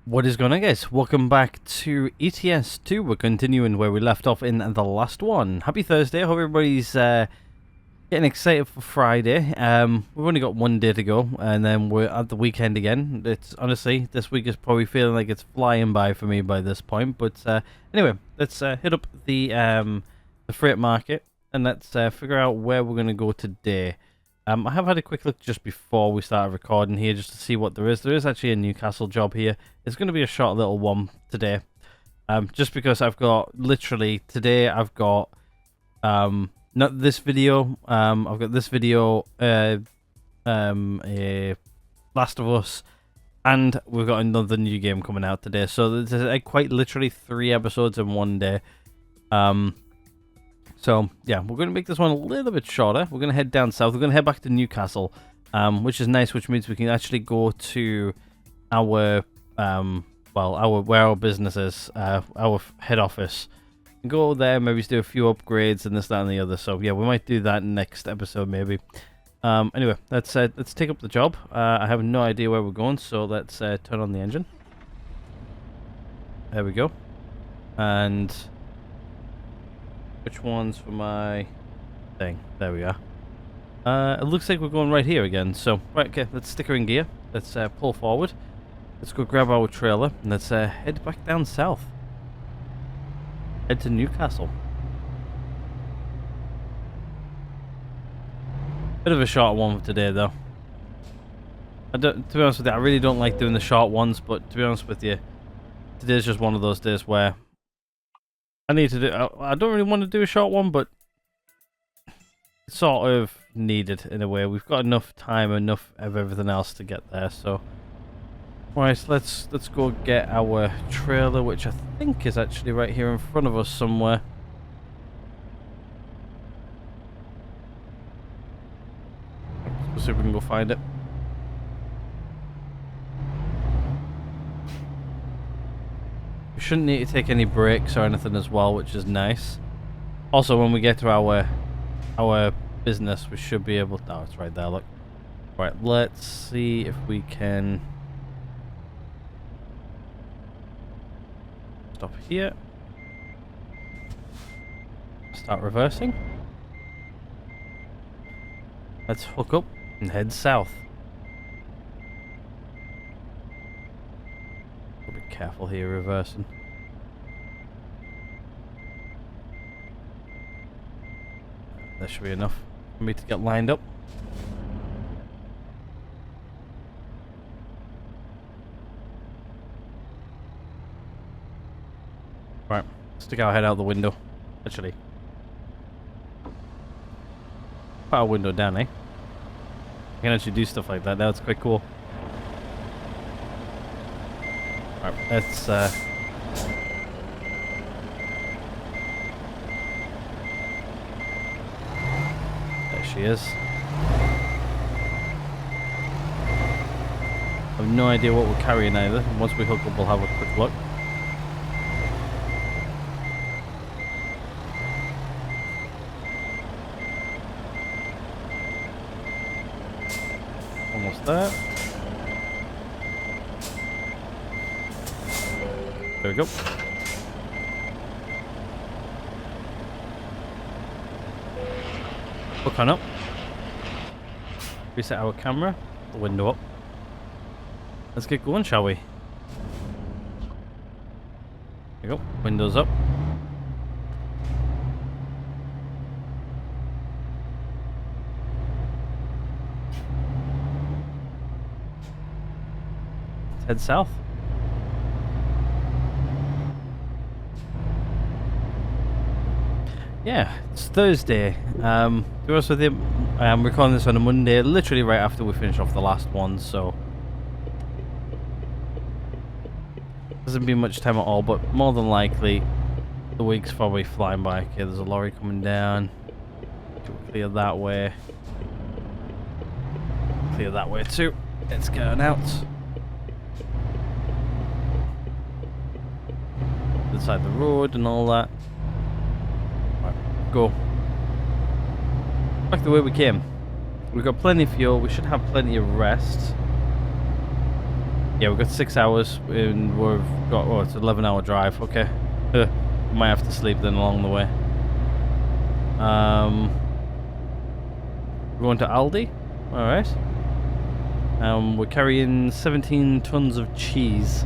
What is going on, guys? Welcome back to ETS2. We're continuing where we left off in the last one. Happy Thursday. I hope everybody's getting excited for Friday. We've only got one day to go, and then we're at the weekend again. It's honestly, this week is probably feeling like it's flying by for me by this point. But anyway, let's hit up the freight market, and let's figure out where we're going to go today. I have had a quick look just before we started recording here just to see what there is. There is actually a Newcastle job here. It's going to be a short little one today. Just because I've got, literally, today I've got, not this video, I've got this video, Last of Us, and we've got another new game coming out today. So there's quite literally 3 episodes in one day. So, yeah, we're going to make this one a little bit shorter. We're going to head down south. We're going to head back to Newcastle, which is nice, which means we can actually go to our, where our business is, our head office. And go there, maybe do a few upgrades and this, that, and the other. So, yeah, we might do that next episode, maybe. Anyway, let's take up the job. I have no idea where we're going, so let's turn on the engine. There we go. And... which one's for my thing? There we are. It looks like we're going right here again. So, right, okay, let's stick her in gear. Let's pull forward. Let's go grab our trailer and let's head back down south. Head to Newcastle. Bit of a short one for today, though. To be honest with you, I really don't like doing the short ones, but to be honest with you, today's just one of those days where I need to do. I don't really want to do a short one, but it's sort of needed in a way. We've got enough time, enough of everything else to get there. So, right, let's go get our trailer, which I think is actually right here in front of us somewhere. Let's see if we can go find it. We shouldn't need to take any breaks or anything as well, which is nice. Also, when we get to our business, we should be able to... oh, it's right there, look. Right, let's see if we can... stop here. Start reversing. Let's hook up and head south. Be careful here, reversing. That should be enough for me to get lined up. Right, stick our head out the window. Actually, put our window down, eh? You can actually do stuff like that now, it's quite cool. Right, let's there she is. I have no idea what we're carrying either. Once we hook up, we'll have a quick look. Almost there. There we go. Hook on up. Reset our camera. The window up. Let's get going, shall we? There we go. Windows up. Let's head south. Yeah, it's Thursday. To be honest with you, I'm recording this on a Monday, literally right after we finish off the last one, so hasn't been much time at all, but more than likely the week's probably flying by. Okay, there's a lorry coming down. Clear that way. Clear that way too. It's going out. Inside the road and all that. Go back the way we came. We've got plenty of fuel. We should have plenty of rest. Yeah, we've got 6 hours and we've got, oh, it's an 11-hour drive. Okay. Might have to sleep then along the way. We're going to Aldi. Alright. We're carrying 17 tons of cheese.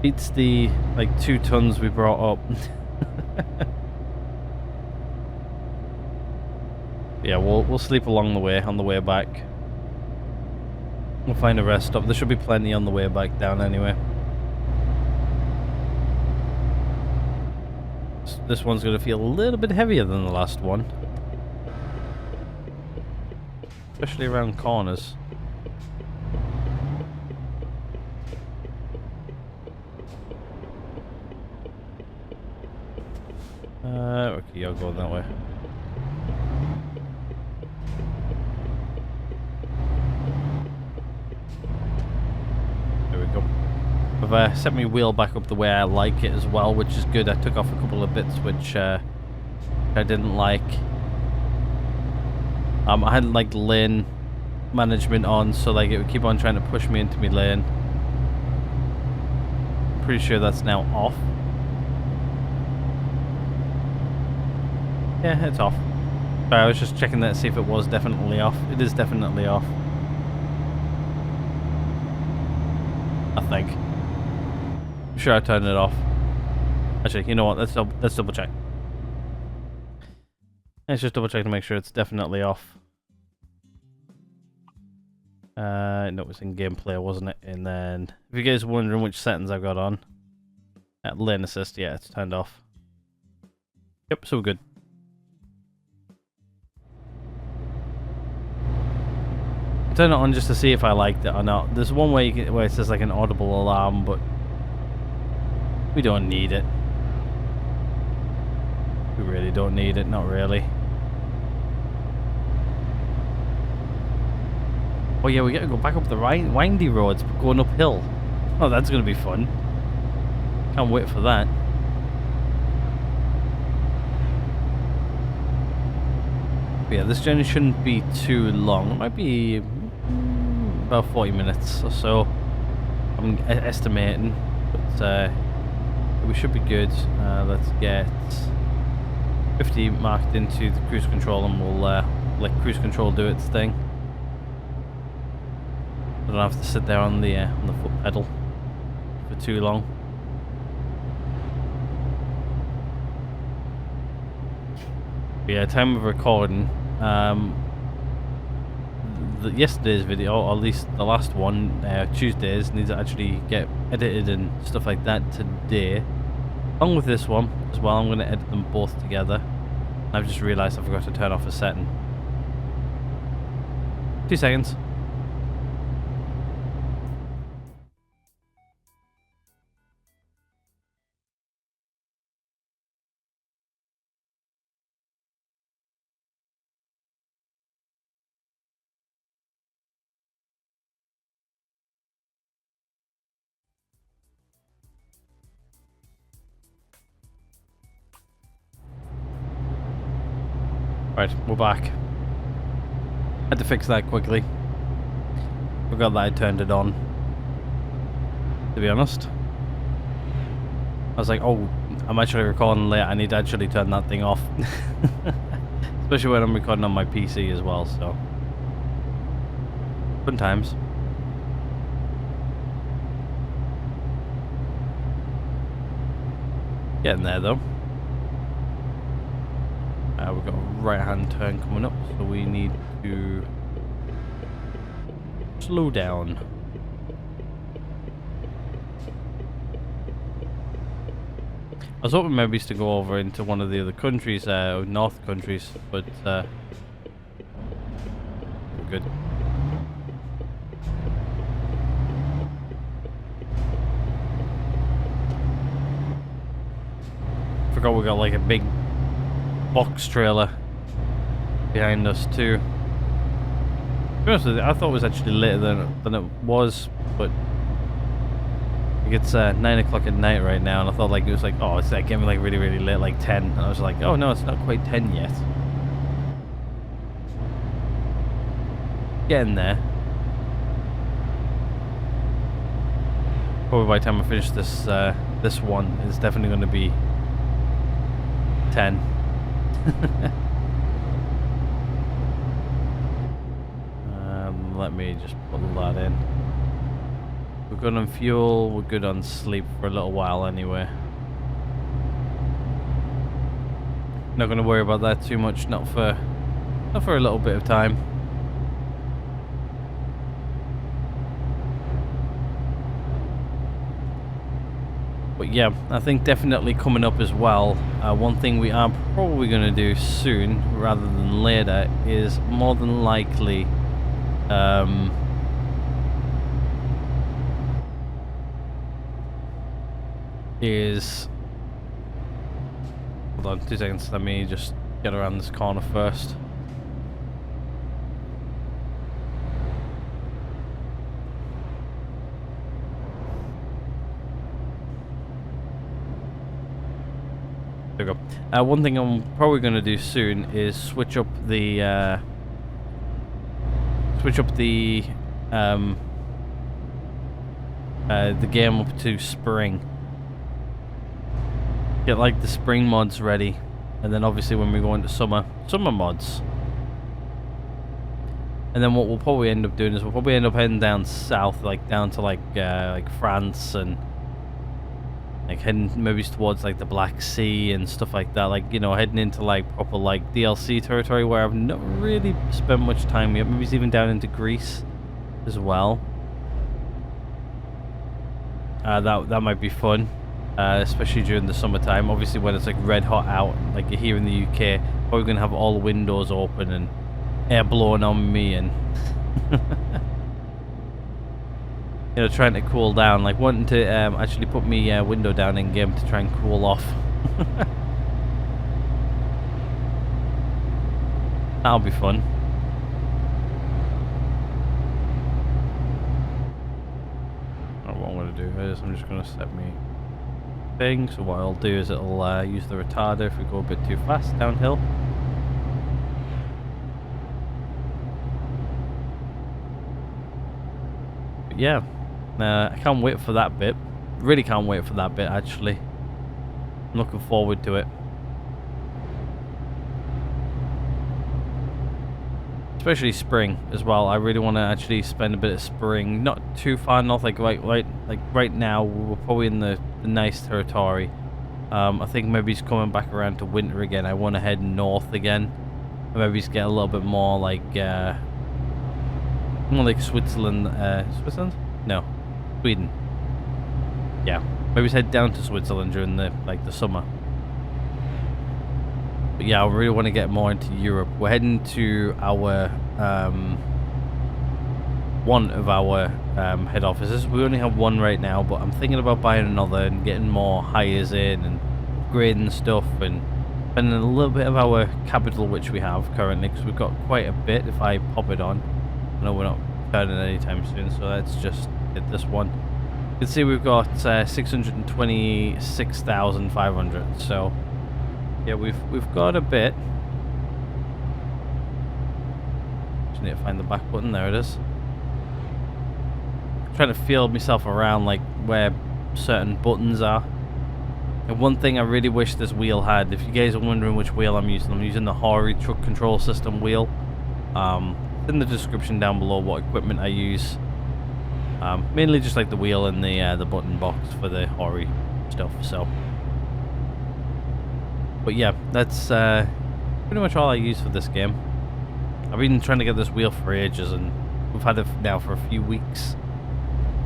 Beats the, like, 2 tons we brought up. Yeah, we'll sleep along the way, on the way back. We'll find a rest stop. There should be plenty on the way back down anyway. This one's going to feel a little bit heavier than the last one. Especially around corners. Okay, you're going that way. There we go. I've set my wheel back up the way I like it as well, which is good. I took off a couple of bits which I didn't like. I had like lane management on, so like it would keep on trying to push me into my lane. Pretty sure that's now off. Yeah, it's off. Sorry, I was just checking that to see if it was definitely off. It is definitely off. I think. I'm sure I turned it off. Actually, you know what? Let's double check. Let's just double check to make sure it's definitely off. No, it was in gameplay, wasn't it? And then, if you guys are wondering which settings I've got on, lane assist, yeah, it's turned off. Yep, so good. Turn it on just to see if I liked it or not. There's one way where it says like an audible alarm, but we don't need it. We really don't need it, not really. Oh yeah, we gotta go back up the windy roads, but going uphill. Oh, that's gonna be fun. Can't wait for that. But yeah, this journey shouldn't be too long. It might be about 40 minutes or so. I'm estimating, but we should be good. Let's get 50 marked into the cruise control, and we'll let cruise control do its thing. I don't have to sit there on the foot pedal for too long. But yeah, time of recording. Yesterday's video, or at least the last one, Tuesdays, needs to actually get edited and stuff like that today. Along with this one as well, I'm going to edit them both together. I've just realised I forgot to turn off a setting. 2 seconds. Right, we're back. Had to fix that quickly. Forgot that I turned it on, to be honest. I was like, oh, I'm actually recording late, I need to actually turn that thing off. Especially when I'm recording on my PC as well, so. Fun times. Getting there though. We've got a right hand turn coming up, so we need to slow down. I was hoping maybe to go over into one of the other countries, north countries, but we're good. Forgot we got like a big box trailer behind us too. To be honest with you, I thought it was actually later than it was, but it's 9 o'clock at night right now, and I thought like it was like, oh, it's like getting like really late, like 10, and I was like, oh no, it's not quite 10 yet. Getting there. Probably by the time I finish this this one, it's definitely going to be 10. Let me just put that in. We're good on fuel, we're good on sleep for a little while anyway. Not going to worry about that too much, not for a little bit of time. But yeah, I think definitely coming up as well, one thing we are probably going to do soon rather than later is more than likely hold on 2 seconds, let me just get around this corner first. There we go. One thing I'm probably going to do soon is switch up the game up to spring. Get like the spring mods ready, and then obviously when we go into summer mods. And then what we'll probably end up doing is we'll probably end up heading down south, like down to like France, and like heading maybe towards like the Black Sea and stuff like that, like, you know, heading into like proper like DLC territory where I've not really spent much time yet. Maybe it's even down into Greece as well. That might be fun, especially during the summertime. Obviously when it's like red hot out, like here in the UK, probably gonna have all the windows open and air blowing on me and you know, trying to cool down, like wanting to actually put me window down in game to try and cool off. That'll be fun. What I'm going to do is I'm just going to set me thing. So what I'll do is it'll use the retarder if we go a bit too fast downhill. But yeah. I can't wait for that bit. Really can't wait for that bit, actually. I'm looking forward to it. Especially spring as well. I really want to actually spend a bit of spring. Not too far north, like right now we're probably in the nice territory. I think maybe he's coming back around to winter again. I want to head north again. Maybe he's get a little bit more like Switzerland. Switzerland? No. Sweden. Yeah, maybe head down to Switzerland during the summer. But yeah, I really want to get more into Europe. We're heading to our one of our head offices. We only have one right now, but I'm thinking about buying another and getting more hires in and upgrading stuff and spending a little bit of our capital, which we have currently, because we've got quite a bit. If I pop it on, I know we're not turning anytime soon, so let's just hit this one. You can see we've got 626,500. So yeah, we've got a bit. Just need to find the back button. There it is. I'm trying to feel myself around like where certain buttons are. And one thing I really wish this wheel had, if you guys are wondering which wheel I'm using the Hori truck control system wheel. In the description down below what equipment I use. Mainly just like the wheel and the button box for the Hori stuff. So, but yeah, that's pretty much all I use for this game. I've been trying to get this wheel for ages, and we've had it now for a few weeks.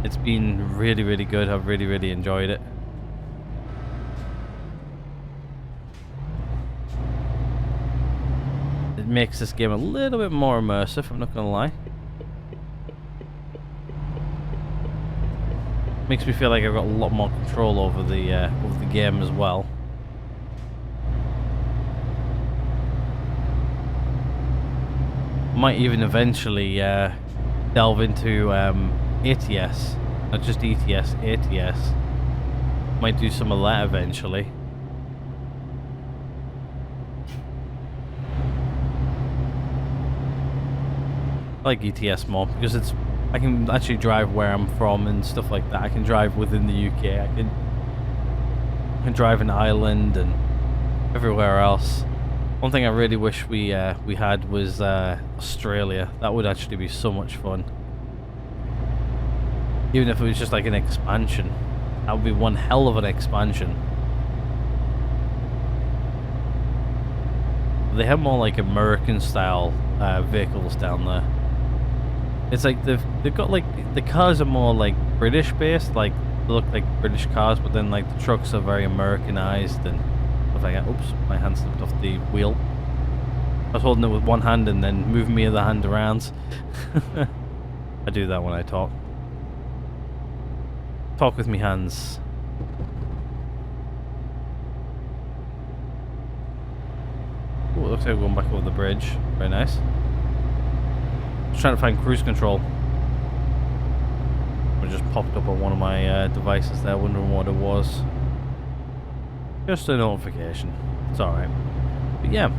It's been really, really good. I've really, really enjoyed it. It makes this game a little bit more immersive, I'm not gonna lie. Makes me feel like I've got a lot more control over the game as well. Might even eventually delve into ATS, not just ETS, ATS. Might do some of that eventually. I like ETS more because it's I can actually drive where I'm from and stuff like that. I can drive within the UK. I can drive in Ireland and everywhere else. One thing I really wish we had was Australia. That would actually be so much fun. Even if it was just like an expansion. That would be one hell of an expansion. They have more like American style vehicles down there. It's like they've got like, the cars are more like British based, like they look like British cars, but then like the trucks are very Americanized and stuff like that. Oops, my hand slipped off the wheel. I was holding it with one hand and then moving my other hand around. I do that when I talk. Talk with me hands. Oh, it looks like we're going back over the bridge. Very nice. Just trying to find cruise control. It just popped up on one of my devices there, wondering what it was. Just a notification. It's alright. But yeah,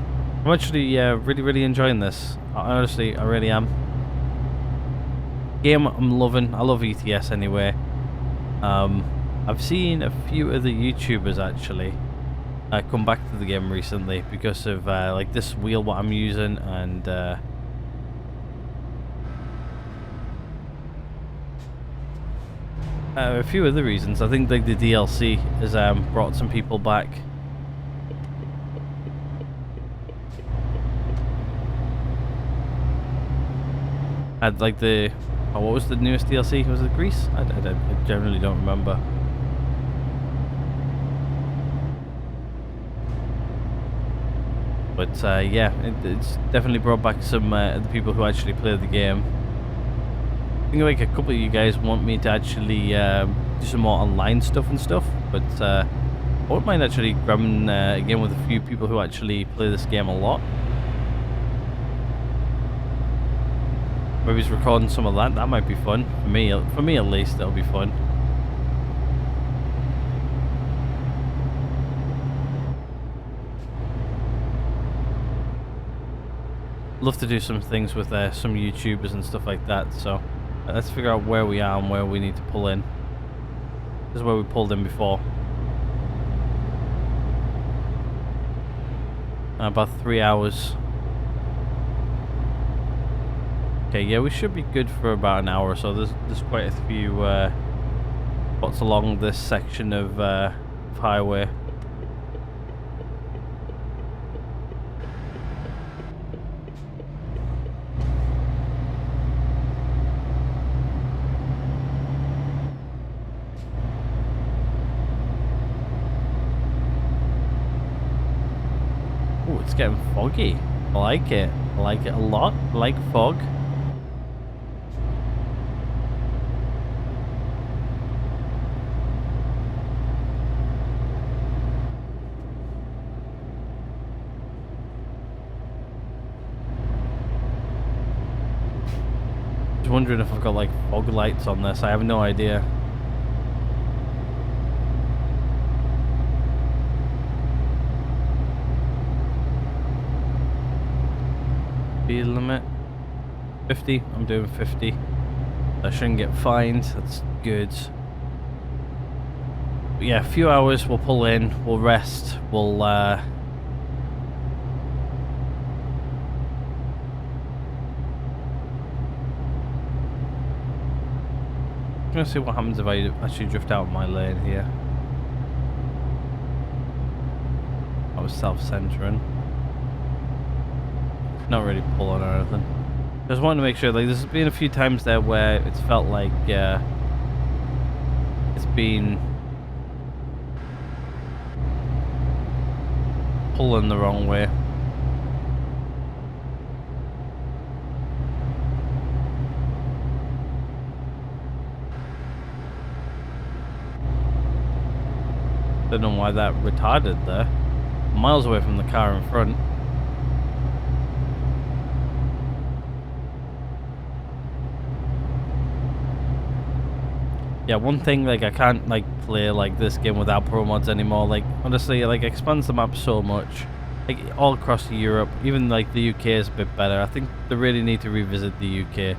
I'm actually really enjoying this. Honestly, I really am. Game I'm loving. I love ETS anyway. I've seen a few other YouTubers actually come back to the game recently because of like this wheel what I'm using and a few other reasons. I think like the DLC has brought some people back. Had like the what was the newest DLC? Was it Greece? I generally don't remember. But yeah, it's definitely brought back some the people who actually play the game. I think like a couple of you guys want me to actually do some more online stuff and stuff, but I wouldn't mind actually grabbing a game with a few people who actually play this game a lot. Maybe he's recording some of that. That might be fun for me. For me at least, that'll be fun. Love to do some things with some YouTubers and stuff like that. So let's figure out where we are and where we need to pull in. This is where we pulled in before. About 3 hours. Okay, yeah, we should be good for about an hour or so. There's quite a few spots along this section of highway. Oh, it's getting foggy. I like it. I like it a lot. I like fog. Wondering if I've got like fog lights on this. I have no idea. Speed limit 50. I'm doing 50. I shouldn't get fined. That's good. But yeah, a few hours. We'll pull in. We'll rest. We'll I'm gonna see what happens if I actually drift out of my lane here. I was self-centering. Not really pulling or anything. Just wanted to make sure, like, there's been a few times there where it's felt like it's been pulling the wrong way. Don't know why that retarded there. Miles away from the car in front. Yeah, one thing, like, I can't like play like this game without pro mods anymore. Like, honestly, like, it expands the map so much. Like, all across Europe, even like the UK is a bit better. I think they really need to revisit the UK.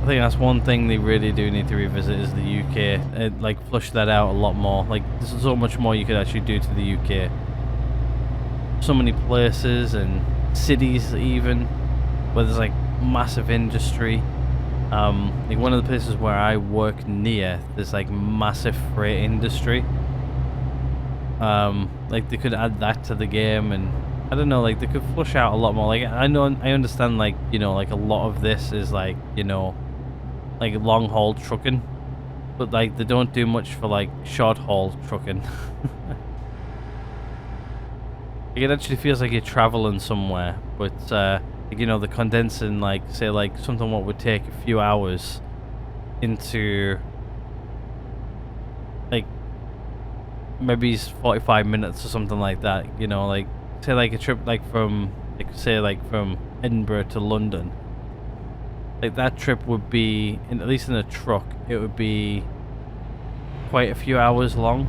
I think that's one thing they really do need to revisit is the UK. Like flush that out a lot more. Like there's so much more you could actually do to the UK. So many places and cities even where there's like massive industry. Like one of the places where I work near, there's like massive freight industry. Like they could add that to the game, and I don't know, like they could flush out a lot more. Like I understand, like, you know, like a lot of this is like, you know, like long haul trucking, but like they don't do much for like short haul trucking. Like, it actually feels like you're traveling somewhere, but like, you know, the condensing, like say like something what would take a few hours into like maybe 45 minutes or something like that. You know, like say like a trip like from like say like from Edinburgh to London. Like that trip would be, at least in a truck, it would be quite a few hours long.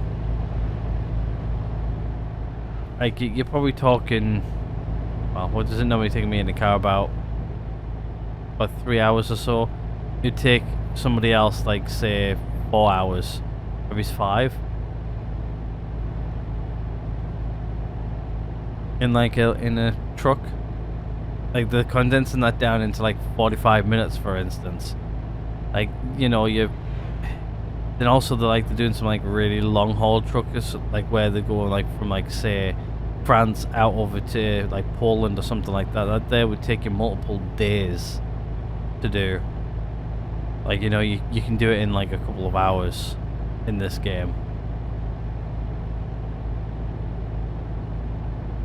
Like you're probably talking, well, what does it normally take me in the car, about 3 hours or so. It'd take somebody else like say 4 hours, maybe 5. In like in a truck. Like they're condensing that down into like 45 minutes, for instance. Like, you know, then also they're doing some like really long haul truckers, like where they're going like from like say France out over to like Poland or something like that. That there would take you multiple days to do. Like, you know, you can do it in like a couple of hours in this game.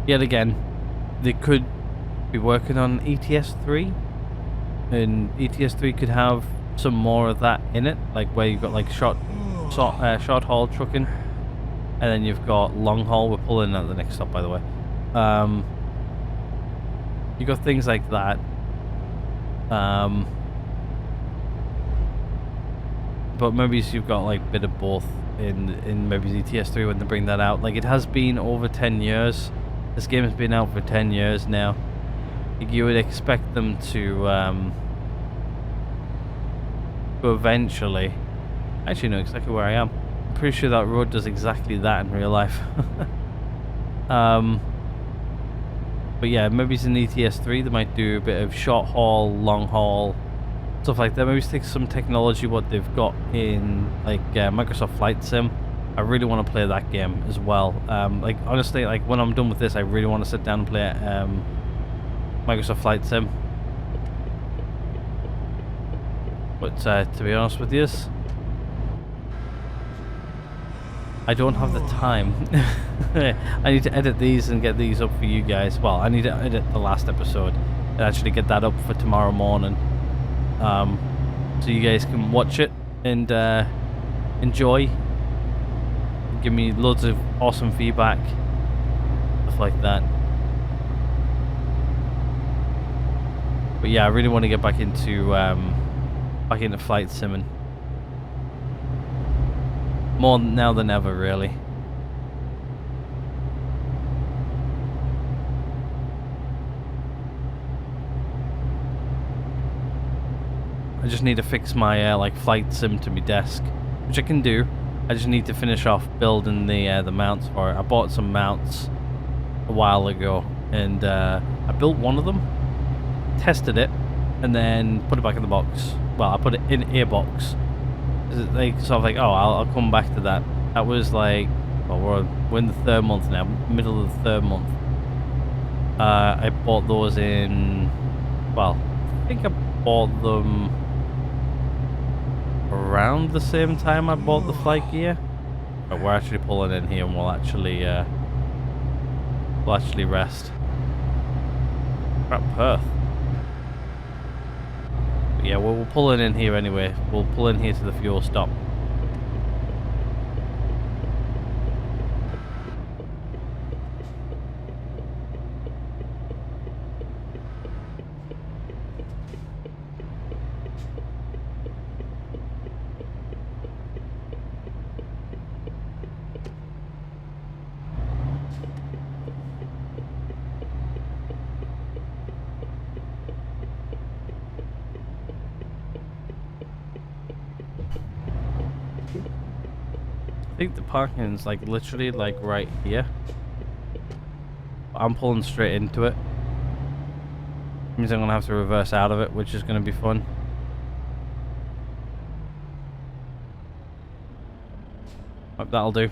Yet again, they could be working on ETS 3, and ETS 3 could have some more of that in it, like where you've got like short haul trucking, and then you've got long haul. We're pulling at the next stop, by the way. You got things like that, but maybe you've got like a bit of both in maybe ETS 3 when they bring that out. Like, it has been over 10 years. This game has been out for 10 years now. You would expect them to eventually... I actually know exactly where I am. I'm pretty sure that road does exactly that in real life. But yeah, maybe it's in ETS 3 they might do a bit of short haul, long haul, stuff like that. Maybe take some technology what they've got in like Microsoft Flight Sim. I really want to play that game as well. Like, honestly, like when I'm done with this, I really want to sit down and play Microsoft Flight Sim. But to be honest with you, I don't have the time. I need to edit these and get these up for you guys. Well, I need to edit the last episode and actually get that up for tomorrow morning, so you guys can watch it and enjoy. Give me loads of awesome feedback, stuff like that. But yeah, I really want to get back into flight simming. More now than ever, really. I just need to fix my like flight sim to my desk, which I can do. I just need to finish off building the mounts for it. I bought some mounts a while ago, and I built one of them, tested it, and then put it back in the box. Well, I put it in a box. Like, sort of like, oh, I'll come back to that. That was like, well, we're in the 3rd month now, middle of the 3rd month. I bought those in, well, I think I bought them around the same time I bought the flight gear. But we're actually pulling in here, and we'll actually rest. We're at Perth. But yeah, we'll pull in here anyway. We'll pull in here to the fuel stop. I think the parking's like literally like right here. I'm pulling straight into it. Means I'm gonna have to reverse out of it, which is gonna be fun. Right, that'll do.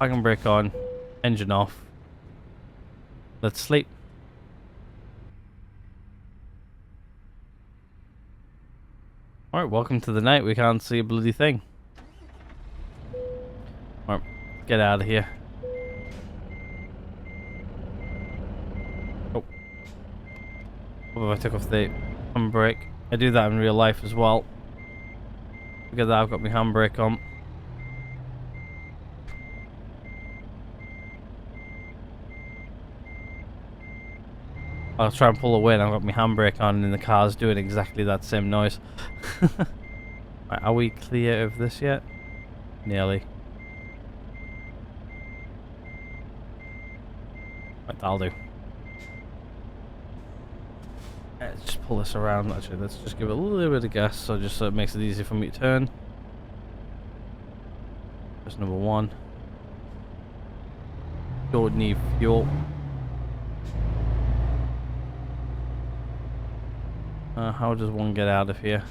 Parking brake on, engine off. Let's sleep. Alright, welcome to the night. We can't see a bloody thing. Alright, get out of here. Oh. What if I took off the handbrake? I do that in real life as well. Look at that, I've got my handbrake on. I'll try and pull away and I've got my handbrake on and the car's doing exactly that same noise. Right, are we clear of this yet? Nearly. Right, that'll do. Let's just pull this around. Actually, let's just give it a little bit of gas so it makes it easy for me to turn. That's number one. Don't need fuel. How does one get out of here?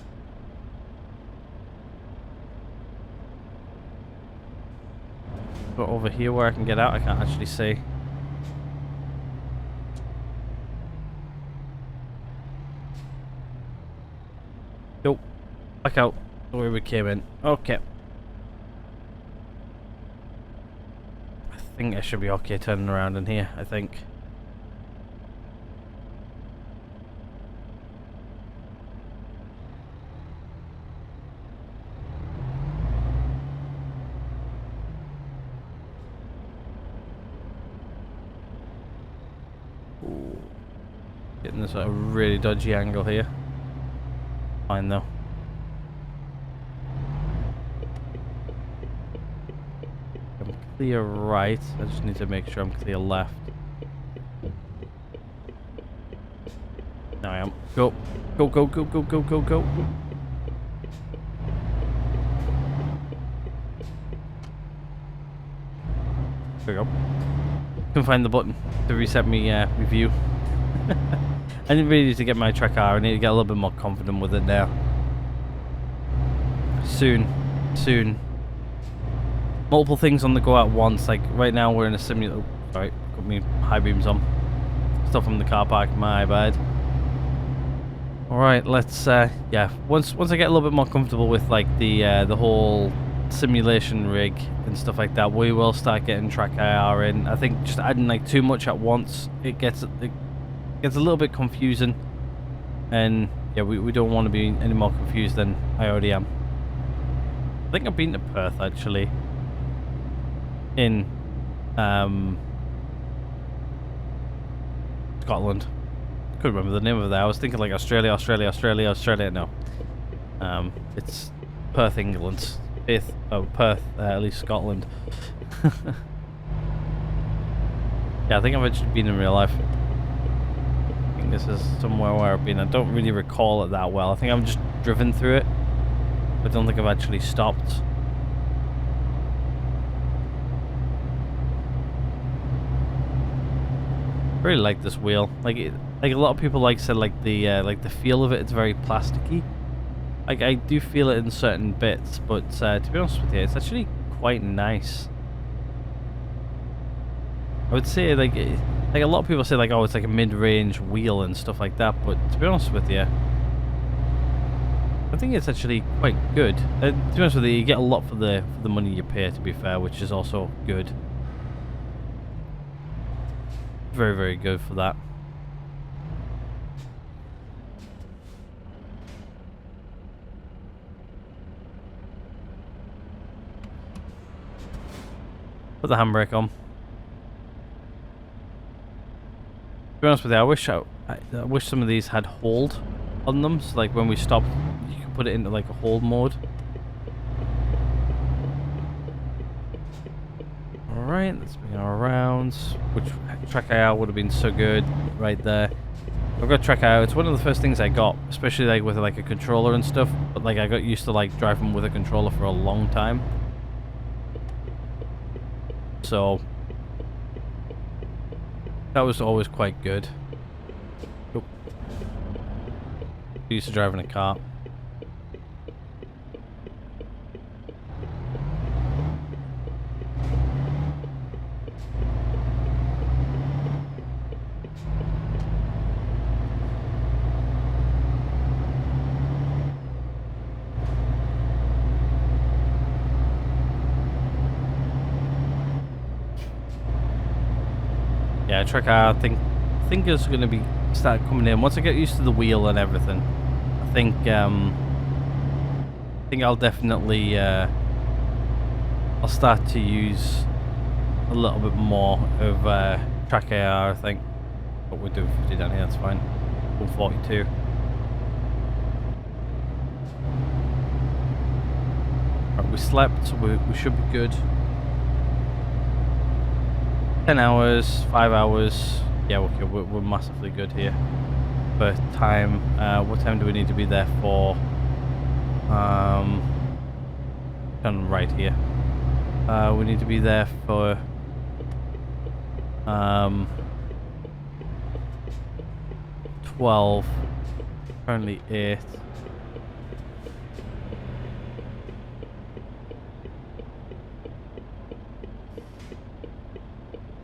But over here where I can get out, I can't actually see. Nope. Back out the way we came in. Okay. I think I should be okay turning around in here, I think. Getting this at a really dodgy angle here. Fine though. I'm clear right. I just need to make sure I'm clear left. Now I am. Go. Go, go, go, go, go, go, go. There we go. Couldn't find the button to reset me view. I didn't really need to get my track R. I need to get a little bit more confident with it now. Soon. Multiple things on the go at once. Like right now we're in a simulator. Oh, sorry, got me high beams on. Stuff from the car park. My bad. All right, let's. Yeah. Once I get a little bit more comfortable with like the whole simulation rig and stuff like that, we will start getting track IR in. I think just adding like too much at once, it gets a little bit confusing, and yeah, we don't want to be any more confused than I already am. I think I've been to Perth actually in Scotland. Couldn't remember the name of that. I was thinking like Australia. No, it's Perth, England. Perth, at least Scotland. Yeah, I think I've actually been in real life. I think this is somewhere where I've been. I don't really recall it that well. I think I've just driven through it, but I don't think I've actually stopped. I really like this wheel. Like a lot of people said like the feel of it. It's very plasticky. Like I do feel it in certain bits, but to be honest with you, it's actually quite nice. I would say like a lot of people say like, oh, it's like a mid-range wheel and stuff like that, but to be honest with you, I think it's actually quite good. To be honest with you, you get a lot for the money you pay, to be fair, which is also good. Very, very good for that. Put the handbrake on. To be honest with you, I wish some of these had hold on them. So like when we stop, you can put it into like a hold mode. Alright, let's bring it around. Which track IR would have been so good right there. I've got to track out. It's one of the first things I got, especially like with like a controller and stuff. But like I got used to like driving with a controller for a long time. So that was always quite good. Oh. Used to driving a car. Yeah, track out. I think it's going to be start coming in once I get used to the wheel and everything. I think I'll definitely I'll start to use a little bit more of track AR. I think, but we're doing 50 down here. That's fine. 142. Right, we slept, so we should be good. 10 hours, 5 hours. Yeah, okay, we're massively good here. For time, what time do we need to be there for? Done right here. We need to be there for 12. Currently 8.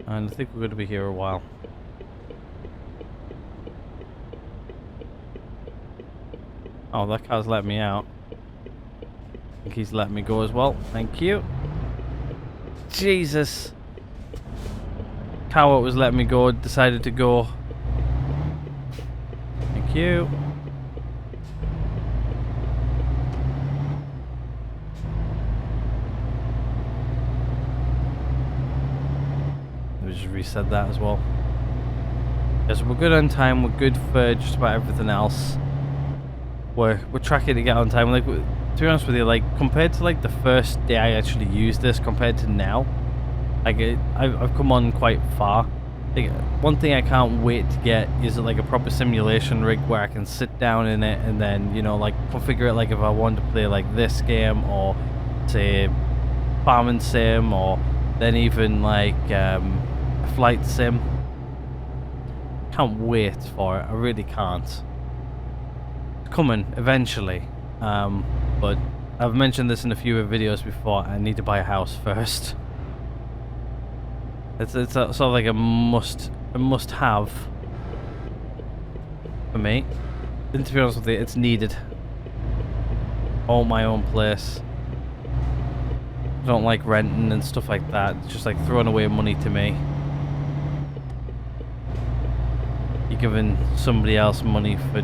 And I think we're going to be here a while. Oh, that car's let me out. I think he's let me go as well. Thank you. Jesus. Car what was letting me go decided to go. Thank you. Reset that as well. Yes, we're good on time. We're good for just about everything else. We're tracking to get on time. Like, to be honest with you, like compared to like the first day I actually used this, compared to now, like I've come on quite far. Like, one thing I can't wait to get is like a proper simulation rig where I can sit down in it and then, you know, like configure it like if I wanted to play like this game or say farming sim or then even like flight sim. Can't wait for it. I really can't. It's coming eventually, but I've mentioned this in a few videos before. I need to buy a house first. It's sort of like a must have for me. And to be honest with you, it's needed. Own my own place. I don't like renting and stuff like that. It's just like throwing away money to me. You're giving somebody else money for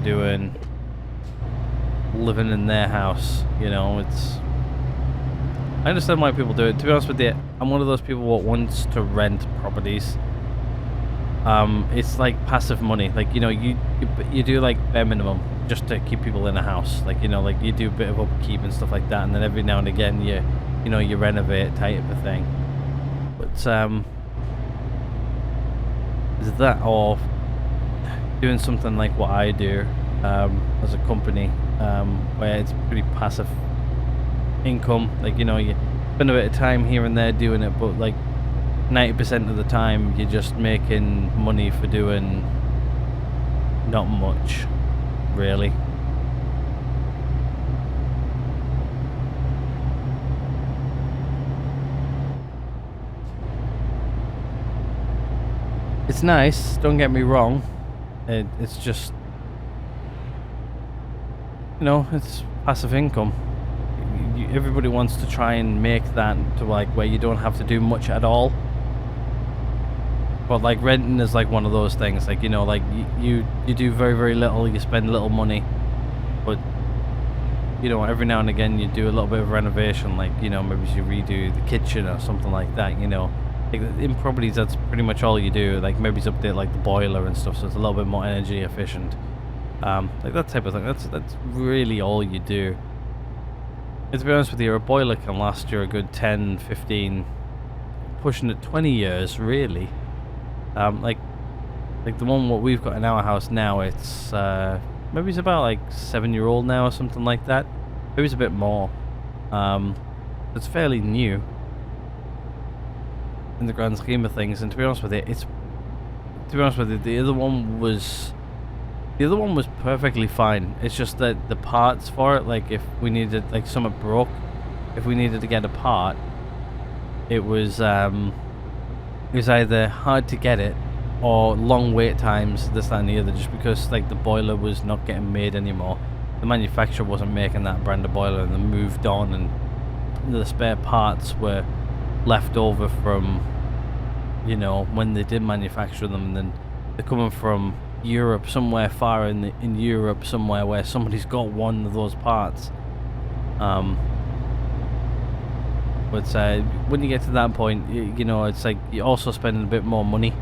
living in their house, you know. It's, I understand why people do it. To be honest with you, I'm one of those people that wants to rent properties. It's like passive money. Like, you know, you do like bare minimum just to keep people in a house. Like, you know, like you do a bit of upkeep and stuff like that, and then every now and again you renovate type of thing. But is that or doing something like what I do as a company, where it's pretty passive income. Like, you know, you spend a bit of time here and there doing it, but like 90% of the time you're just making money for doing not much, really. It's nice, don't get me wrong. It's just, you know, it's passive income. Everybody wants to try and make that to like where you don't have to do much at all. But like renting is like one of those things. Like, you know, like you do very, very little, you spend little money, but you know, every now and again you do a little bit of renovation. Like, you know, maybe you redo the kitchen or something like that. You know, like in properties, that's pretty much all you do. Like maybe it's update like the boiler and stuff, so it's a little bit more energy efficient. Like that type of thing. That's really all you do. And to be honest with you, a boiler can last you a good 10, 15, pushing it 20 years, really. Like Like the one what we've got in our house now, it's maybe it's about like 7-year-old now or something like that. Maybe it's a bit more. It's fairly new in the grand scheme of things, and to be honest with you, the other one was perfectly fine. It's just that the parts for it, like if we needed, like something broke, if we needed to get a part, it was either hard to get it or long wait times, this, that and the other, just because like the boiler was not getting made anymore. The manufacturer wasn't making that brand of boiler, and they moved on, and the spare parts were left over from, you know, when they did manufacture them, and then they're coming from Europe, somewhere far in Europe, somewhere where somebody's got one of those parts. But when you get to that point, you know, it's like you're also spending a bit more money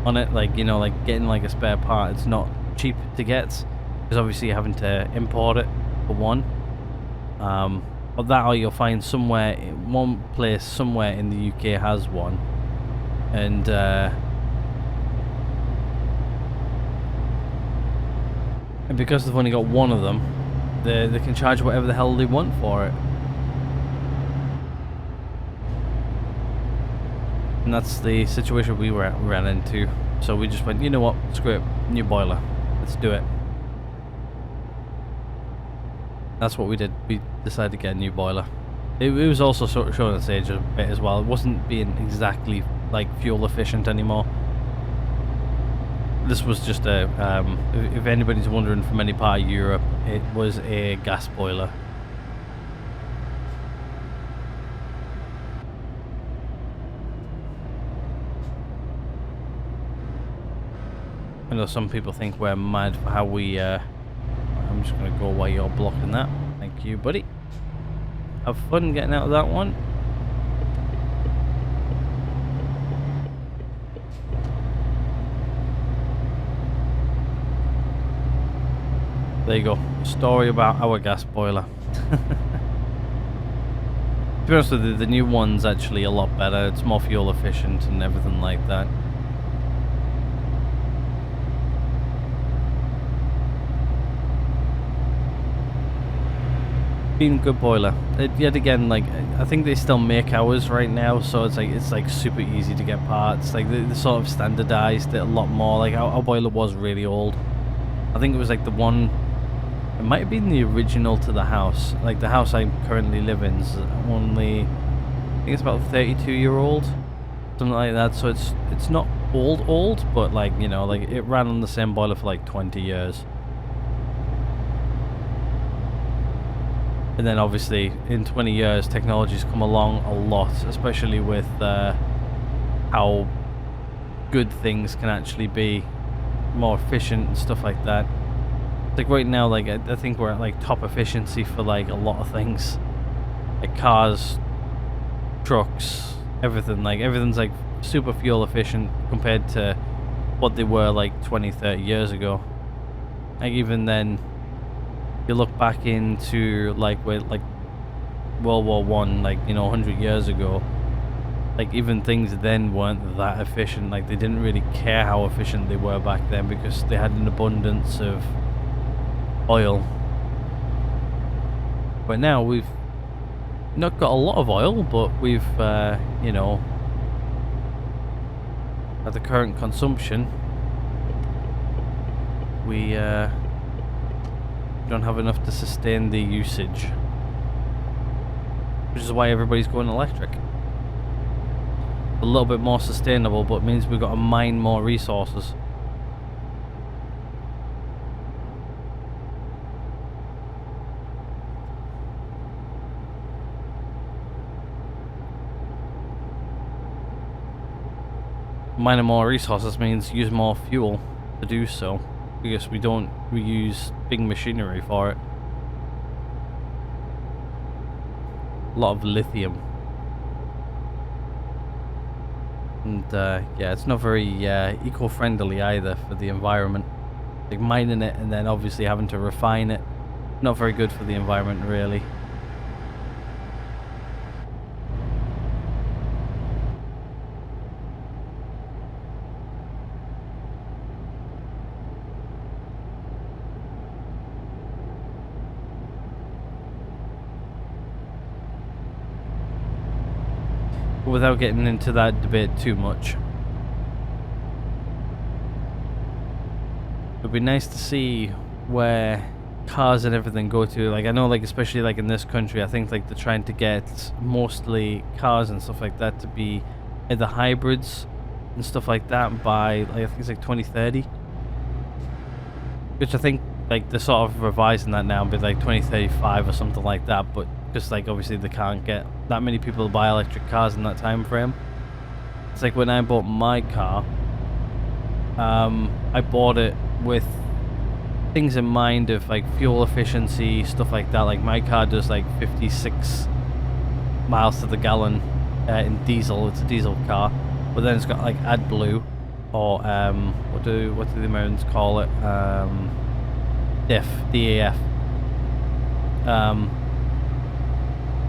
on it. Like, you know, like getting like a spare part, it's not cheap to get, because obviously you're having to import it for one. But that, or you'll find somewhere, one place somewhere in the UK has one, and because they've only got one of them, they can charge whatever the hell they want for it. And that's the situation we ran into. So we just went, you know what, screw it, new boiler, let's do it. That's what we did. We decided to get a new boiler. It was also sort of showing its age a bit as well. It wasn't being exactly like fuel efficient anymore. This was just a, if anybody's wondering, from any part of Europe, it was a gas boiler. I know some people think we're mad for how we, I'm just going to go while you're blocking that. Thank you, buddy. Have fun getting out of that one. There you go. Story about our gas boiler. To be honest with you, the new one's actually a lot better. It's more fuel efficient and everything like that. Been good boiler. Yet again, like, I think they still make ours right now, so it's like super easy to get parts. Like they sort of standardized it a lot more. Like our boiler was really old. I think it was like the one, it might have been the original to the house. Like the house I currently live in is only, I think it's about 32-year-old, something like that. So it's not old, but like, you know, like it ran on the same boiler for like 20 years. And then obviously in 20 years technology's come along a lot, especially with how good things can actually be, more efficient and stuff like that. Like right now, like I think we're at like top efficiency for like a lot of things, like cars, trucks, everything. Like everything's like super fuel efficient compared to what they were like 20-30 years ago. Like even then, you look back into like with like World War One, like, you know, 100 years ago, like even things then weren't that efficient. Like they didn't really care how efficient they were back then, because they had an abundance of oil. But now we've not got a lot of oil, but we've you know, at the current consumption, we don't have enough to sustain the usage, which is why everybody's going electric. A little bit more sustainable, but it means we've got to mine more resources. Mining more resources means use more fuel to do so, because we use big machinery for it. A lot of lithium. And yeah, it's not very eco-friendly either for the environment. Like mining it and then obviously having to refine it, not very good for the environment really. without getting into that debate too much. It'd be nice to see where cars and everything go to. Like, I know, like, especially like in this country, I think like they're trying to get mostly cars and stuff like that to be either hybrids and stuff like that by, like, I think it's like 2030, which I think like they're sort of revising that now and be like 2035 or something like that, but just like obviously they can't get that many people to buy electric cars in that time frame. It's like when I bought my car, I bought it with things in mind of like fuel efficiency, stuff like that. Like my car does like 56 miles to the gallon in diesel. It's a diesel car, but then it's got like AdBlue or what do the Americans call it? DAF.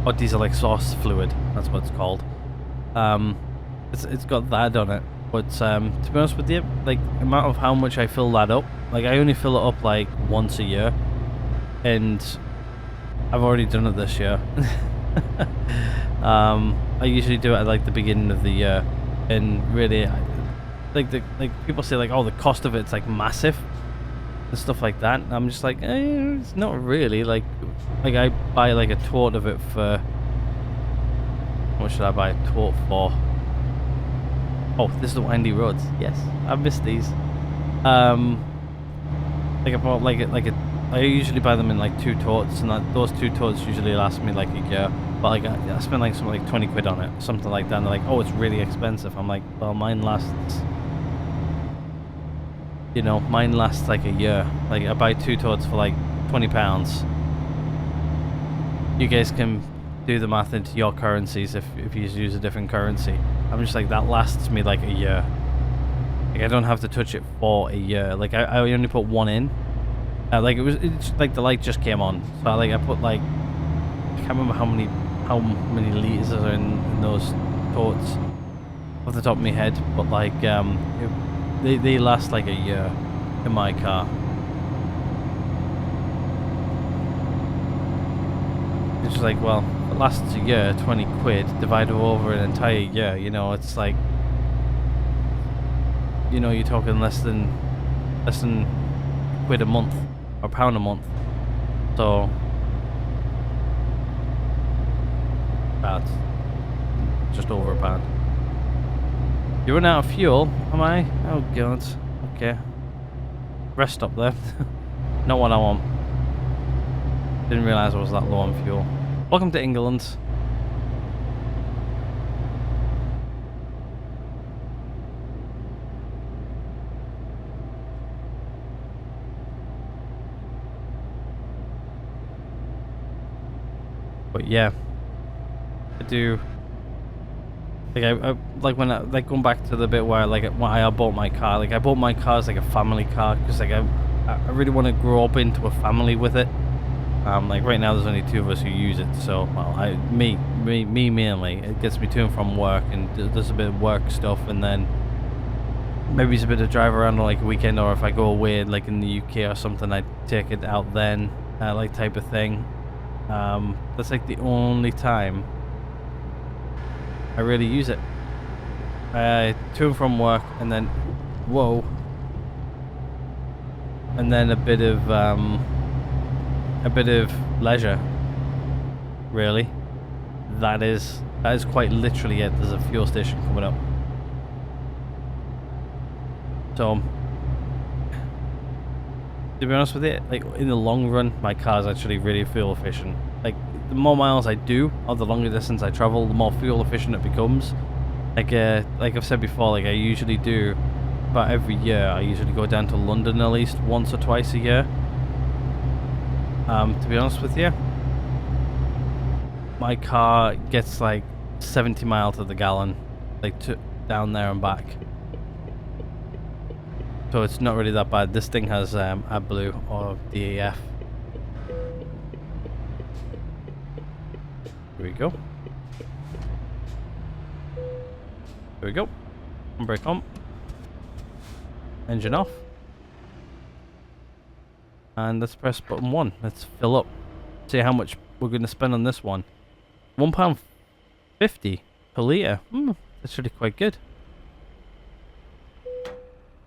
Or diesel exhaust fluid. That's what it's called. It's got that on it. But to be honest with you, like the amount of how much I fill that up, like I only fill it up like once a year, and I've already done it this year. I usually do it at like the beginning of the year, and really, like people say like, oh, the cost of it's like massive and stuff like that. And I'm just like, it's not really. Like I buy like a tote of it for, what should I buy a tote for? Oh, this is the windy roads. Yes, I missed these. Like I bought I usually buy them in like 2 totes, and those 2 totes usually last me like a year. But like I spend like something like 20 quid on it, something like that. And they're like, oh, it's really expensive. I'm like, well, mine lasts. You know, mine lasts like a year. Like I buy 2 totes for like £20. You guys can do the math into your currencies if you use a different currency. I'm just like, that lasts me like a year. Like I don't have to touch it for a year. Like I only put 1 in. Like it's like the light just came on, so I put like, I can't remember how many liters are in those totes off the top of my head, but like they last like a year in my car. It's just like, well, it lasts a year, 20 quid divided over an entire year, you know, it's like, you know, you're talking less than quid a month or pound a month. So that's just over a pound. You run out of fuel, am I? Oh god. Okay. Rest stop there. Not what I want. Didn't realise I was that low on fuel. Welcome to England. But yeah, I do. Like I like when like going back to the bit where like when I bought my car. Like I bought my car as like a family car because like I really want to grow up into a family with it. Like right now there's only 2 of us who use it, so well, me mainly. It gets me to and from work and does a bit of work stuff, and then maybe it's a bit of drive around on like a weekend, or if I go away like in the UK or something, I take it out then, like type of thing. That's like the only time I really use it. To and from work, and then and then a bit of leisure. Really, that is quite literally it. There's a fuel station coming up, so to be honest with you, like in the long run, my car's actually really fuel efficient. Like the more miles I do, or the longer distance I travel, the more fuel efficient it becomes. Like I've said before, like I usually do about every year. I usually go down to London at least once or twice a year. To be honest with you, my car gets like 70 miles to the gallon, like down there and back. So it's not really that bad. This thing has AdBlue or DAF. Here we go. Here we go. Brake on. Engine off. And let's press button 1. Let's fill up. See how much we're going to spend on this one. £1.50. per litre. That's really quite good.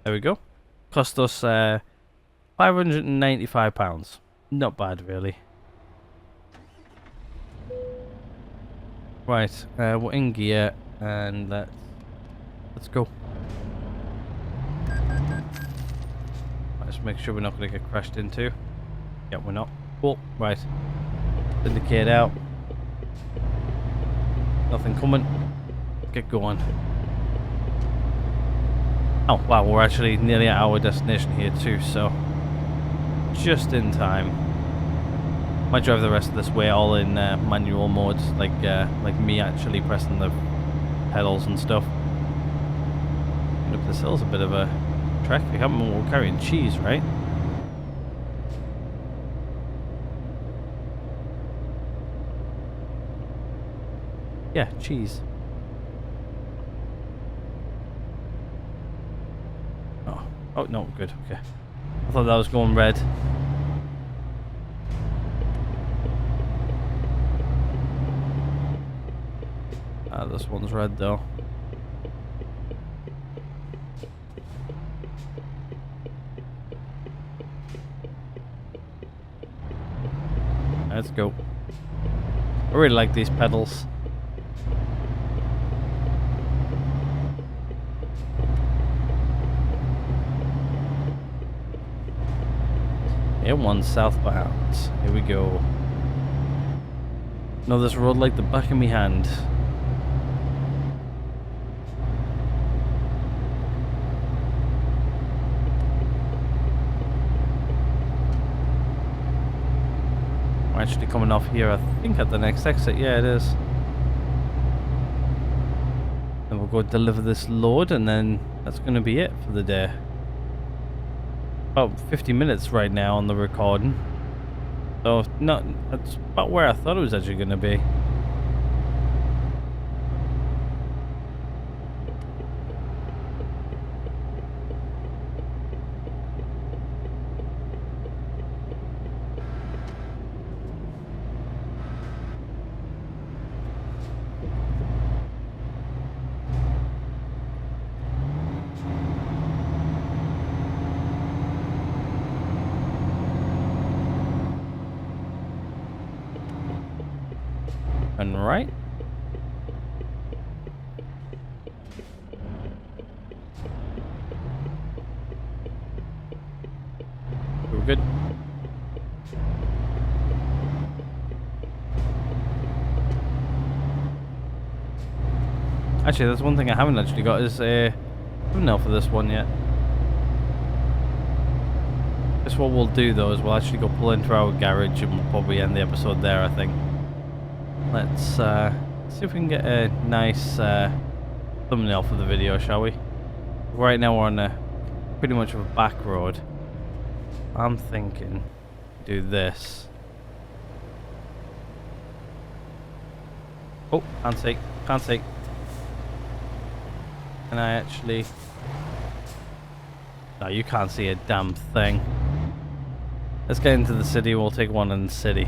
There we go. Cost us £595. Not bad, really. Right, we're in gear, and let's go. Let's make sure we're not going to get crashed into. Yeah, we're not. Cool. Right. Indicate out. Nothing coming. Get going. Oh, wow, we're actually nearly at our destination here too, so just in time. Might drive the rest of this way all in manual mode, like me actually pressing the pedals and stuff. Up this hill's a bit of a trek. I can't remember, we're carrying cheese, right? Yeah, cheese. Oh, no, good, okay. I thought that was going red. This one's red, though. Let's go. I really like these pedals. A1 southbound. Here we go. Know this road like the back of my hand. We're actually coming off here, I think, at the next exit. Yeah, it is. And we'll go deliver this load, and then that's going to be it for the day. About 50 minutes right now on the recording. So, that's about where I thought it was actually going to be. And right. We're good. Actually, that's one thing I haven't actually got is a thumbnail for this one yet. Guess what we'll do though is we'll actually go pull into our garage and we'll probably end the episode there, I think. Let's see if we can get a nice thumbnail for the video, shall we? Right now we're on a pretty much of a back road. I'm thinking do this. Oh, can't see. Can I actually... No, you can't see a damn thing. Let's get into the city, we'll take one in the city.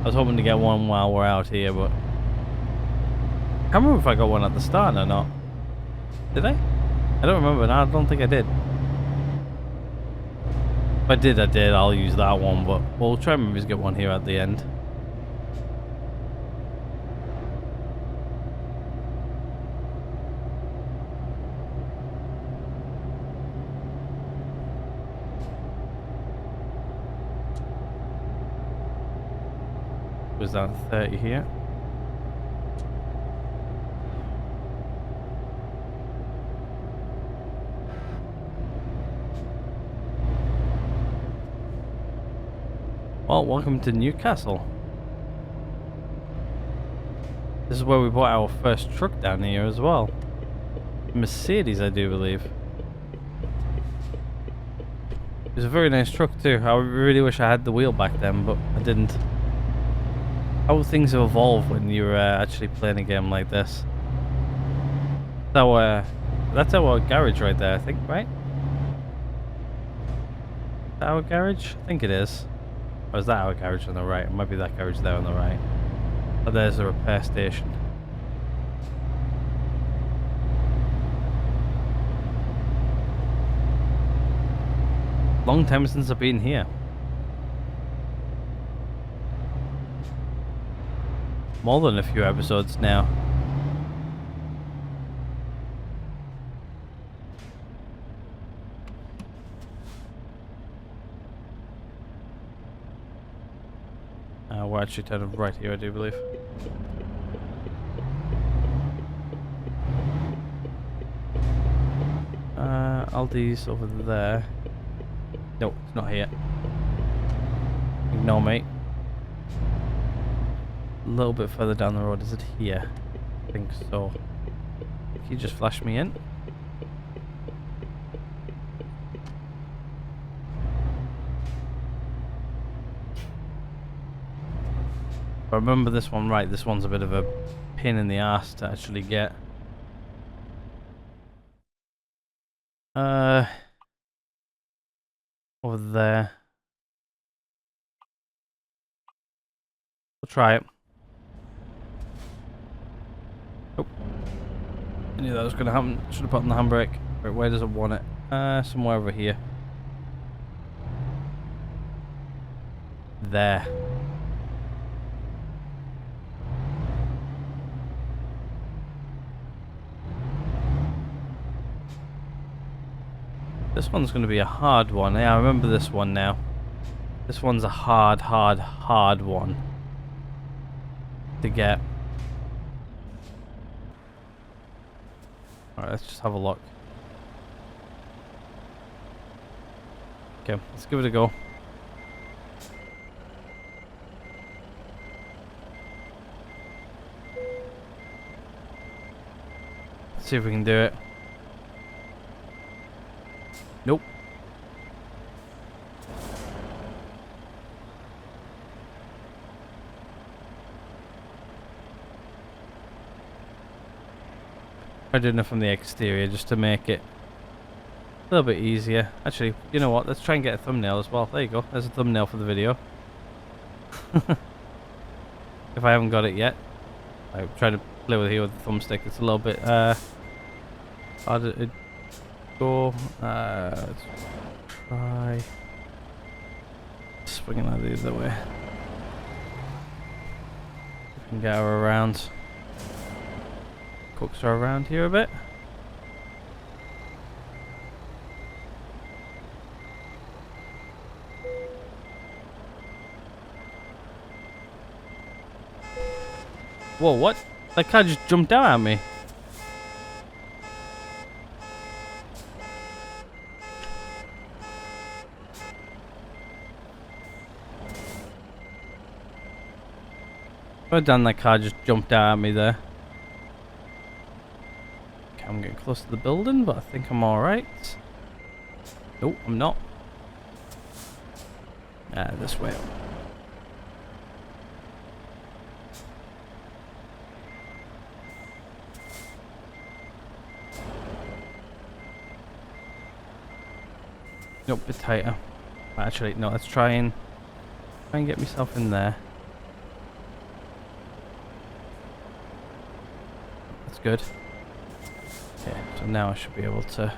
I was hoping to get one while we're out here, but... I can't remember if I got one at the start or not. Did I? I don't remember, no, I don't think I did. If I did, I'll use that one, but we'll try and maybe get one here at the end. Was that 30 here? Well, welcome to Newcastle. This is where we bought our first truck down here as well. Mercedes, I do believe. It was a very nice truck too. I really wish I had the wheel back then, but I didn't. How things have evolved when you're actually playing a game like this. So, that's our garage right there, I think, right? Is that our garage? I think it is. Or is that our garage on the right? It might be that garage there on the right. Oh, there's the repair station. Long time since I've been here. More than a few episodes now. We're actually turning right here, I do believe. Aldi's over there. No, it's not here. Ignore me. A little bit further down the road. Is it here? I think so. Can you just flash me in? If I remember this one right, this one's a bit of a pain in the ass to actually get. Over there. We'll try it. Oh. I knew that was going to happen. Should have put on the handbrake. Right, where does it want it? Somewhere over here. There. This one's going to be a hard one. Yeah, I remember this one now. This one's a hard one to get. Alright, let's just have a look. Okay, let's give it a go. Let's see if we can do it. Nope. I did enough from the exterior just to make it a little bit easier. Actually, you know what? Let's try and get a thumbnail as well. There you go. There's a thumbnail for the video. If I haven't got it yet. I'm trying to play with here with the thumbstick. It's a little bit harder to go. Let's try swinging that the other way. We can get her around. Coax her around here a bit. Whoa, what? That car just jumped down at me. Well done, that car just jumped down at me there. Okay, I'm getting close to the building, but I think I'm alright. Nope, I'm not. This way. Nope, a bit tighter. Actually, no, let's try and get myself in there. That's good. Okay, so now I should be able to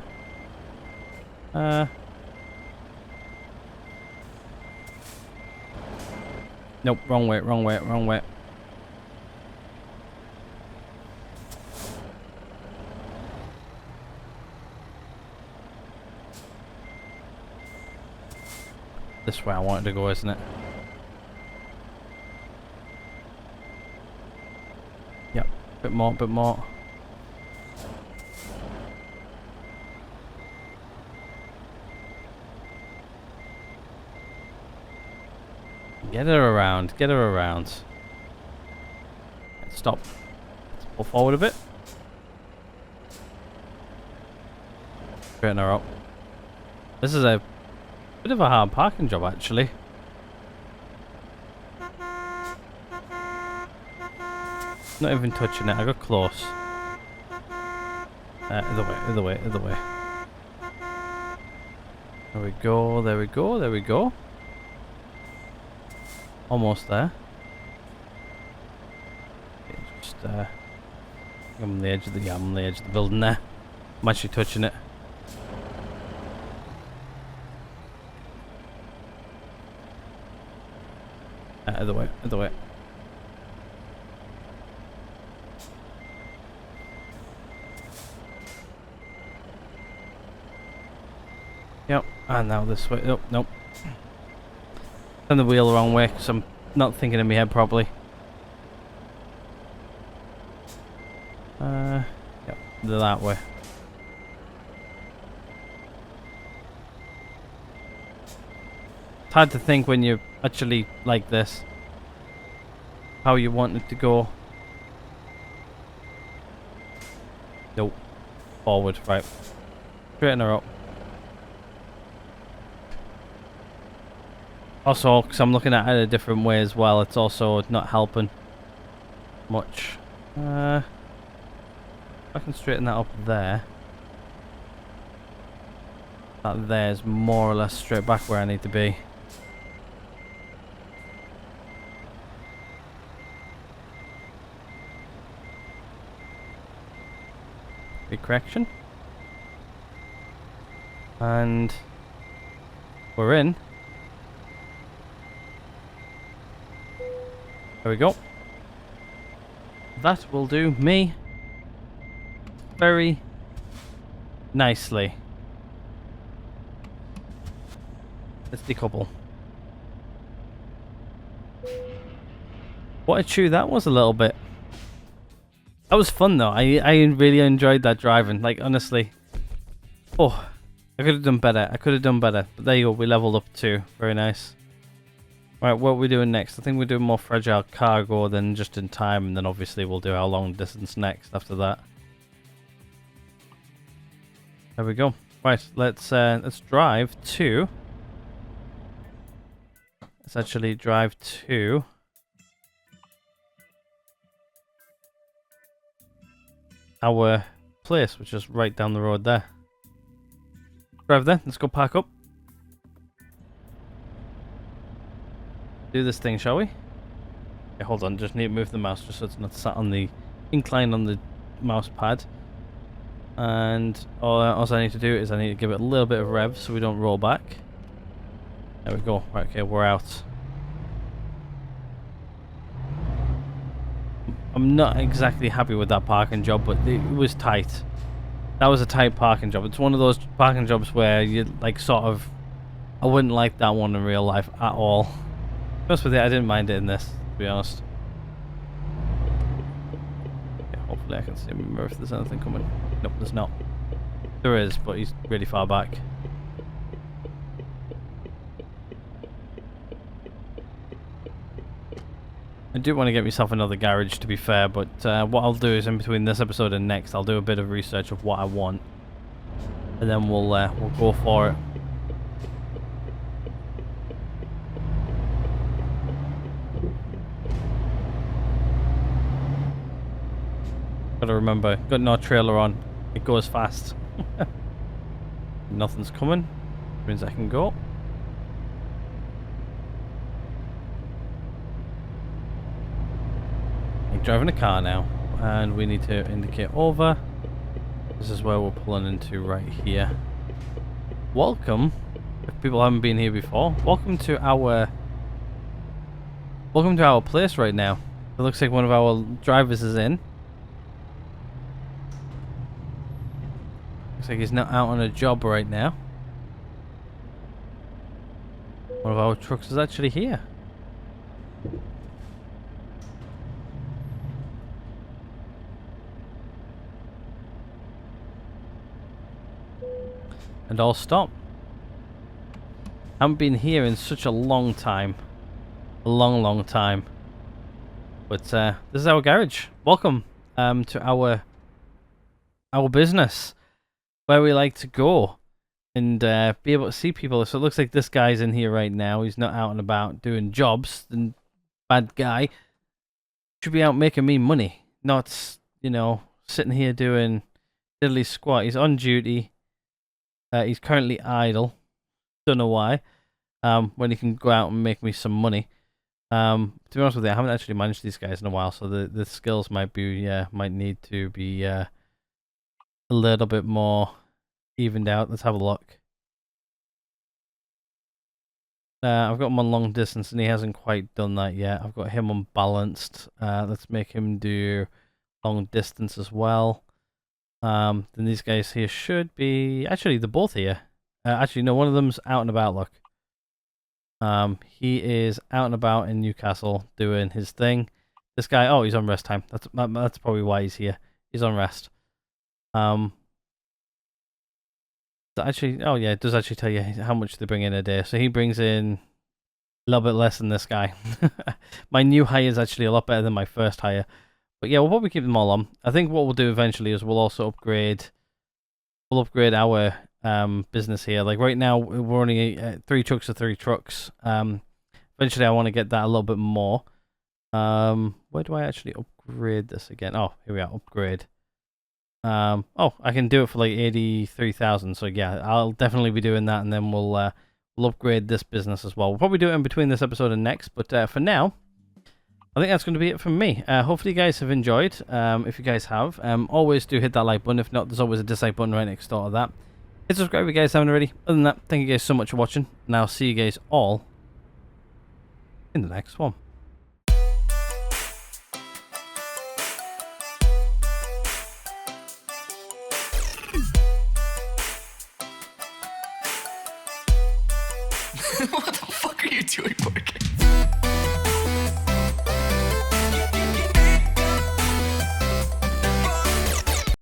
nope, wrong way, wrong way, wrong way. This way I wanted to go, isn't it? Yep, bit more, bit more. Get her around, get her around. Stop. Let's pull forward a bit. Straighten her up. This is a bit of a hard parking job, actually. Not even touching it. I got close. Other way, other way, other way. There we go, there we go, there we go. Almost there. Okay, just I'm on the edge of the I'm on the edge of the building there. I'm actually touching it. Other way, other way. Yep, and now this way. Oh, nope. Turn the wheel the wrong way because I'm not thinking in my head properly. Yep, that way. It's hard to think when you're actually like this how you want it to go. Nope. Forward, right. Straighten her up. Also, because I'm looking at it a different way as well, it's also not helping much. I can straighten that up there. That there's more or less straight back where I need to be. Correction. And we're in. There we go. That will do me very nicely. Let's decouple. What a chew that was a little bit. That was fun though. I really enjoyed that driving. Like honestly. Oh, I could have done better. I could have done better. But there you go. We leveled up too. Very nice. Right, what are we doing next? I think we're doing more fragile cargo than just in time, and then obviously we'll do our long distance next after that. There we go. Right, let's drive to. Let's actually drive to. Our place, which is right down the road there. Drive there. Let's go park up. Do this thing, shall we? Okay, hold on. Just need to move the mouse just so it's not sat on the incline on the mouse pad. And all I need to do is I need to give it a little bit of rev so we don't roll back. There we go. Right, okay, we're out. I'm not exactly happy with that parking job, but it was tight. That was a tight parking job. It's one of those parking jobs where you like sort of. I wouldn't like that one in real life at all. Honest with you, I didn't mind it in this, to be honest. Okay, hopefully I can see him if there's anything coming. Nope, there's not. There is, but he's really far back. I do want to get myself another garage, to be fair, but what I'll do is in between this episode and next, I'll do a bit of research of what I want, and then we'll go for it. Gotta remember, got no trailer on. It goes fast. Nothing's coming. Which means I can go. I'm driving a car now, and we need to indicate over. This is where we're pulling into right here. Welcome, if people haven't been here before. Welcome to our place right now. It looks like one of our drivers is in. Looks like he's not out on a job right now. One of our trucks is actually here. And I'll stop. I haven't been here in such a long time. A long time. But this is our garage. Welcome to our business, where we like to go and be able to see people. So it looks like this guy's in here right now. He's not out and about doing jobs. The bad guy should be out making me money, not, you know, sitting here doing diddly squat. He's on duty. He's currently idle. Don't know why. When he can go out and make me some money. To be honest with you, I haven't actually managed these guys in a while, so the skills might need to be a little bit more evened out. Let's have a look. I've got him on long distance, and he hasn't quite done that yet. I've got him on balanced. Let's make him do long distance as well. Then these guys here should be... Actually, they're both here. Actually, no, one of them's out and about, look. He is out and about in Newcastle doing his thing. This guy, oh, he's on rest time. That's probably why he's here. He's on rest. Actually, oh yeah, it does actually tell you how much they bring in a day. So he brings in a little bit less than this guy. My new hire is actually a lot better than my first hire. But yeah, we'll probably keep them all on. I think what we'll do eventually is we'll also upgrade. We'll upgrade our business here. Like right now, we're only 3 trucks or 3 trucks. Eventually, I want to get that a little bit more. Where do I actually upgrade this again? Oh, here we are. Upgrade. Oh, I can do it for like 83,000. So yeah, I'll definitely be doing that, and then we'll upgrade this business as well. We'll probably do it in between this episode and next. But for now, I think that's going to be it from me. Hopefully you guys have enjoyed. If you guys have, always do hit that like button. If not, there's always a dislike button right next door to that. Hit subscribe if you guys haven't already. Other than that, thank you guys so much for watching, and I'll see you guys all in the next one. What the fuck are you doing, bro?